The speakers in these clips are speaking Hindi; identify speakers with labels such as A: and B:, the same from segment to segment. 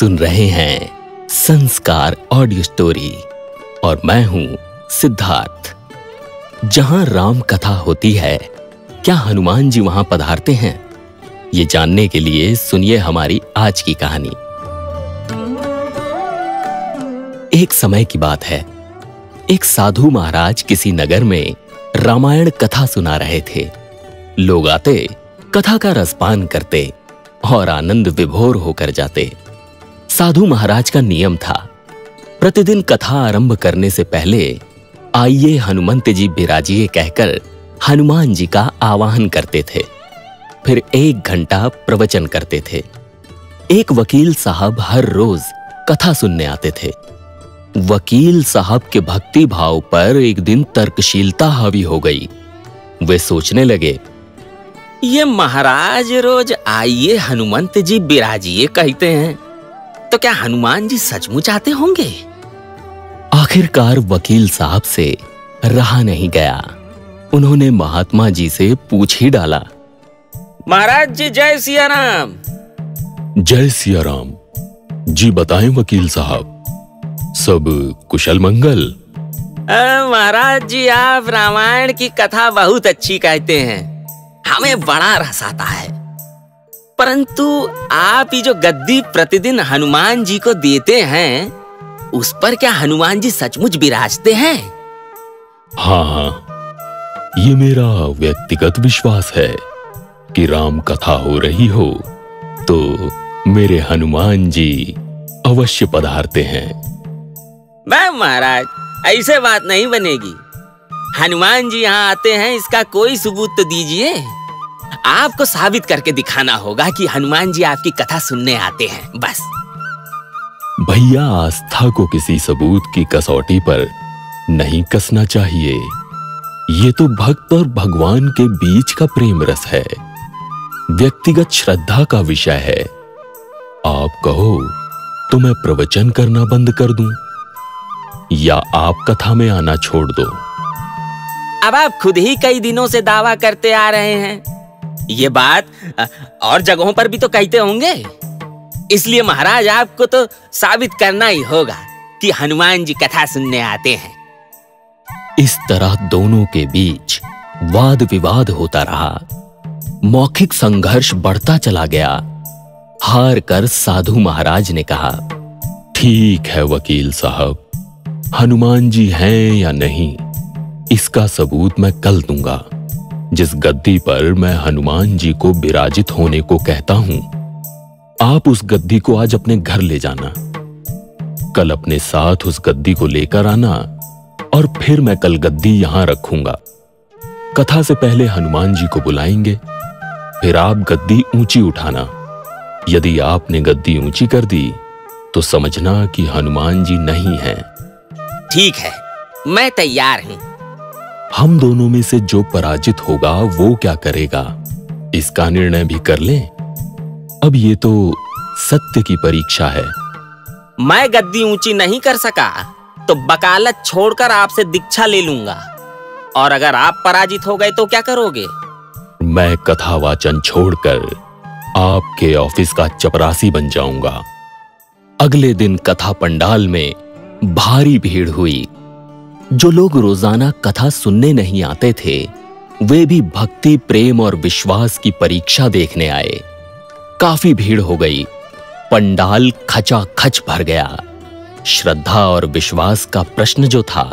A: सुन रहे हैं संस्कार ऑडियो स्टोरी और मैं हूं सिद्धार्थ। जहां राम कथा होती है, क्या हनुमान जी वहां पधारते हैं? ये जानने के लिए सुनिए हमारी आज की कहानी। एक समय की बात है, एक साधु महाराज किसी नगर में रामायण कथा सुना रहे थे। लोग आते, कथा का रसपान करते और आनंद विभोर होकर जाते। साधु महाराज का नियम था, प्रतिदिन कथा आरंभ करने से पहले आइए हनुमंत जी बिराजिए कहकर हनुमान जी का आवाहन करते थे। फिर 1 घंटा प्रवचन करते थे। एक वकील साहब हर रोज कथा सुनने आते थे। वकील साहब के भक्ति भाव पर एक दिन तर्कशीलता हावी हो गई। वे सोचने लगे,
B: ये महाराज रोज आइए हनुमंत जी बिराजिए कहते हैं, तो क्या हनुमान जी सचमुच आते होंगे?
A: आखिरकार वकील साहब से रहा नहीं गया। उन्होंने महात्मा जी से पूछ ही डाला,
B: महाराज जी जय सिया राम।
C: जय सिया राम जी। बताएं वकील साहब, सब कुशल मंगल?
B: महाराज जी, आप रामायण की कथा बहुत अच्छी कहते हैं, हमें बड़ा रस आता है। परंतु आप ये जो गद्दी प्रतिदिन हनुमान जी को देते हैं, उस पर क्या हनुमान जी सचमुच विराजते हैं?
C: हाँ, ये मेरा व्यक्तिगत विश्वास है कि राम कथा हो रही हो तो मेरे हनुमान जी अवश्य पधारते हैं।
B: महाराज, ऐसे बात नहीं बनेगी। हनुमान जी यहाँ आते हैं, इसका कोई सबूत तो दीजिए। आपको साबित करके दिखाना होगा कि हनुमान जी आपकी कथा सुनने आते हैं, बस।
C: भैया, आस्था को किसी सबूत की कसौटी पर नहीं कसना चाहिए। ये तो भक्त और भगवान के बीच का प्रेम रस है, व्यक्तिगत श्रद्धा का विषय है। आप कहो तो मैं प्रवचन करना बंद कर दूं, या आप कथा में आना छोड़ दो।
B: अब आप खुद ही कई दिनों से दावा करते आ रहे हैं, ये बात और जगहों पर भी तो कहते होंगे। इसलिए महाराज, आपको तो साबित करना ही होगा कि हनुमान जी कथा सुनने आते हैं।
A: इस तरह दोनों के बीच वाद विवाद होता रहा। मौखिक संघर्ष बढ़ता चला गया। हार कर साधु महाराज ने कहा,
C: ठीक है वकील साहब, हनुमान जी हैं या नहीं, इसका सबूत मैं कल दूंगा। जिस गद्दी पर मैं हनुमान जी को विराजित होने को कहता हूं, आप उस गद्दी को आज अपने घर ले जाना। कल अपने साथ उस गद्दी को लेकर आना और फिर मैं कल गद्दी यहां रखूंगा। कथा से पहले हनुमान जी को बुलाएंगे, फिर आप गद्दी ऊंची उठाना। यदि आपने गद्दी ऊंची कर दी तो समझना कि हनुमान जी नहीं हैं।
B: ठीक है, मैं तैयार हूं।
C: हम दोनों में से जो पराजित होगा वो क्या करेगा, इसका निर्णय भी कर लें। अब ये तो सत्य की परीक्षा है।
B: मैं गद्दी ऊंची नहीं कर सका तो वकालत छोड़कर आपसे दीक्षा ले लूंगा, और अगर आप पराजित हो गए तो क्या करोगे?
C: मैं कथा वाचन छोड़कर आपके ऑफिस का चपरासी बन जाऊंगा।
A: अगले दिन कथा पंडाल में भारी भीड़ हुई। जो लोग रोजाना कथा सुनने नहीं आते थे, वे भी भक्ति, प्रेम और विश्वास की परीक्षा देखने आए। काफी भीड़ हो गई। पंडाल खचाखच भर गया। श्रद्धा और विश्वास का प्रश्न जो था,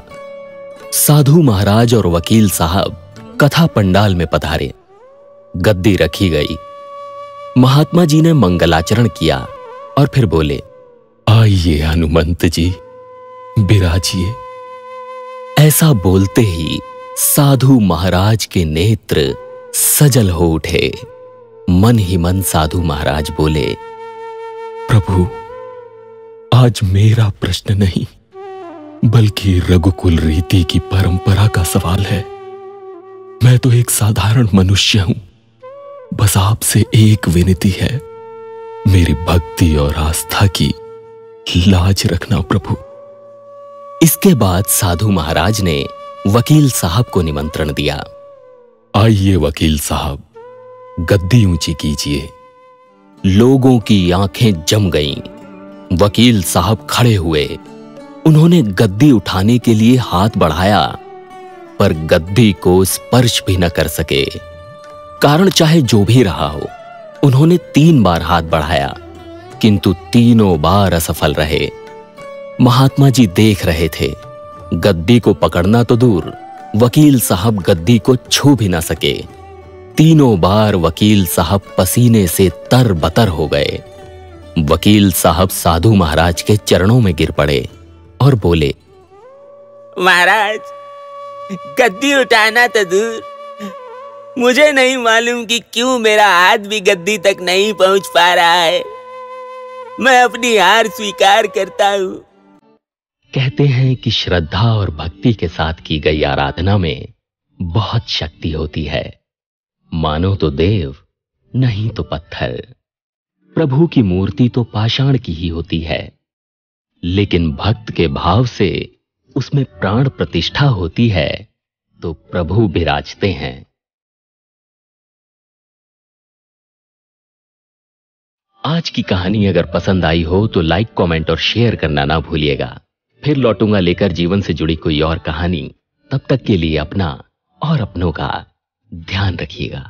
A: साधु महाराज और वकील साहब कथा पंडाल में पधारे। गद्दी रखी गई। महात्मा जी ने मंगलाचरण किया और फिर बोले,
C: आइए हनुमंत जी, बिराजिए।
A: ऐसा बोलते ही साधु महाराज के नेत्र सजल हो उठे। मन ही मन साधु महाराज बोले,
C: प्रभु, आज मेरा प्रश्न नहीं बल्कि रघुकुल रीति की परंपरा का सवाल है। मैं तो एक साधारण मनुष्य हूं। बस आपसे एक विनती है, मेरी भक्ति और आस्था की लाज रखना प्रभु।
A: इसके बाद साधु महाराज ने वकील साहब को निमंत्रण दिया।
C: आइए वकील साहब, गद्दी ऊंची कीजिए।
A: लोगों की आंखें जम गईं। वकील साहब खड़े हुए। उन्होंने गद्दी उठाने के लिए हाथ बढ़ाया, पर गद्दी को स्पर्श भी न कर सके। कारण चाहे जो भी रहा हो, उन्होंने 3 बार हाथ बढ़ाया, किंतु तीनों बार असफल रहे। महात्मा जी देख रहे थे। गद्दी को पकड़ना तो दूर, वकील साहब गद्दी को छू भी ना सके। तीनों बार वकील साहब पसीने से तरबतर हो गए। वकील साहब साधु महाराज के चरणों में गिर पड़े और बोले,
B: महाराज, गद्दी उठाना तो दूर, मुझे नहीं मालूम कि क्यों मेरा हाथ भी गद्दी तक नहीं पहुंच पा रहा है। मैं अपनी हार स्वीकार करता हूं।
A: कहते हैं कि श्रद्धा और भक्ति के साथ की गई आराधना में बहुत शक्ति होती है। मानो तो देव, नहीं तो पत्थर। प्रभु की मूर्ति तो पाषाण की ही होती है, लेकिन भक्त के भाव से उसमें प्राण प्रतिष्ठा होती है तो प्रभु विराजते हैं। आज की कहानी अगर पसंद आई हो तो लाइक, कमेंट और शेयर करना ना भूलिएगा। फिर लौटूंगा लेकर जीवन से जुड़ी कोई और कहानी। तब तक के लिए अपना और अपनों का ध्यान रखिएगा।